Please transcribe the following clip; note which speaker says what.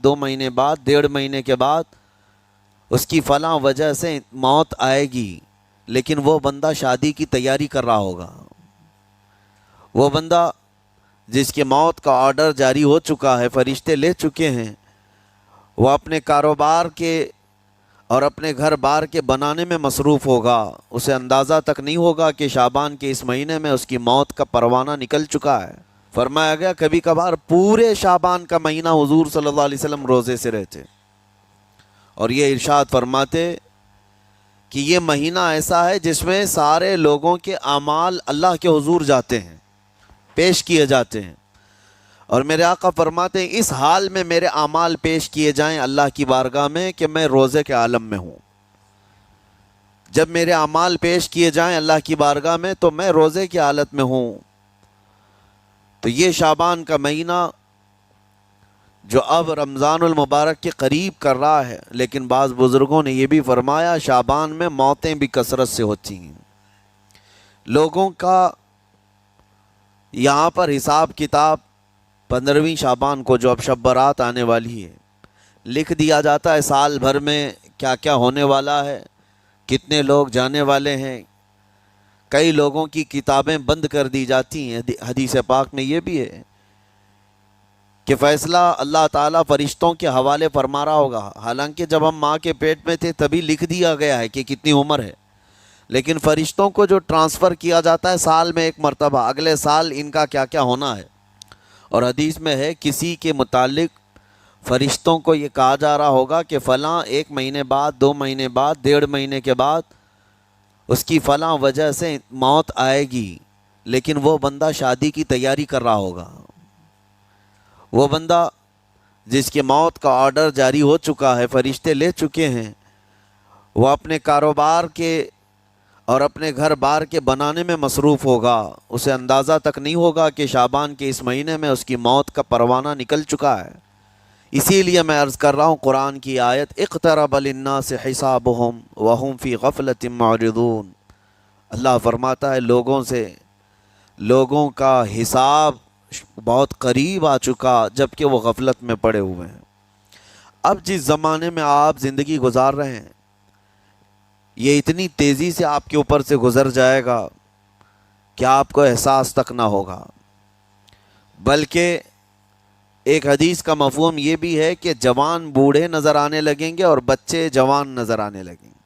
Speaker 1: 2 مہینے بعد، 1.5 مہینے کے بعد اس کی فلاں وجہ سے موت آئے گی، لیکن وہ بندہ شادی کی تیاری کر رہا ہوگا، وہ بندہ جس کی موت کا آرڈر جاری ہو چکا ہے، فرشتے لے چکے ہیں، وہ اپنے کاروبار کے اور اپنے گھر بار کے بنانے میں مصروف ہوگا، اسے اندازہ تک نہیں ہوگا کہ شعبان کے اس مہینے میں اس کی موت کا پروانہ نکل چکا ہے۔ فرمایا گیا کبھی کبھار پورے شعبان کا مہینہ حضور صلی اللہ علیہ وسلم روزے سے رہتے، اور یہ ارشاد فرماتے کہ یہ مہینہ ایسا ہے جس میں سارے لوگوں کے اعمال اللہ کے حضور جاتے ہیں، پیش کیے جاتے ہیں، اور میرے آقا فرماتے ہیں اس حال میں میرے اعمال پیش کیے جائیں اللہ کی بارگاہ میں کہ میں روزے کے عالم میں ہوں۔ جب میرے اعمال پیش کیے جائیں اللہ کی بارگاہ میں تو میں روزے کی حالت میں ہوں۔ تو یہ شعبان کا مہینہ جو اب رمضان المبارک کے قریب کر رہا ہے، لیکن بعض بزرگوں نے یہ بھی فرمایا شعبان میں موتیں بھی کثرت سے ہوتی ہیں، لوگوں کا یہاں پر حساب کتاب 15ویں شعبان کو جو اب شب برات آنے والی ہے لکھ دیا جاتا ہے، سال بھر میں کیا کیا ہونے والا ہے، کتنے لوگ جانے والے ہیں، کئی لوگوں کی کتابیں بند کر دی جاتی ہیں۔ حدیث پاک میں یہ بھی ہے کہ فیصلہ اللہ تعالیٰ فرشتوں کے حوالے فرما رہا ہوگا، حالانکہ جب ہم ماں کے پیٹ میں تھے تبھی لکھ دیا گیا ہے کہ کتنی عمر ہے، لیکن فرشتوں کو جو ٹرانسفر کیا جاتا ہے سال میں ایک مرتبہ، اگلے سال ان کا کیا کیا ہونا ہے، اور حدیث میں ہے کسی کے متعلق فرشتوں کو یہ کہا جا رہا ہوگا کہ فلاں 1 مہینے بعد، 2 مہینے بعد، 1.5 مہینے کے بعد اس کی فلاں وجہ سے موت آئے گی، لیکن وہ بندہ شادی کی تیاری کر رہا ہوگا، وہ بندہ جس کی موت کا آرڈر جاری ہو چکا ہے، فرشتے لے چکے ہیں، وہ اپنے کاروبار کے اور اپنے گھر بار کے بنانے میں مصروف ہوگا، اسے اندازہ تک نہیں ہوگا کہ شعبان کے اس مہینے میں اس کی موت کا پروانہ نکل چکا ہے۔ اسی لیے میں عرض کر رہا ہوں قرآن کی آیت اقترب للناس حسابهم وهم فی غفلۃ معرضون، اللہ فرماتا ہے لوگوں کا حساب بہت قریب آ چکا جبکہ وہ غفلت میں پڑے ہوئے ہیں۔ اب جس زمانے میں آپ زندگی گزار رہے ہیں یہ اتنی تیزی سے آپ کے اوپر سے گزر جائے گا کہ آپ کو احساس تک نہ ہوگا، بلکہ ایک حدیث کا مفہوم یہ بھی ہے کہ جوان بوڑھے نظر آنے لگیں گے اور بچے جوان نظر آنے لگیں گے۔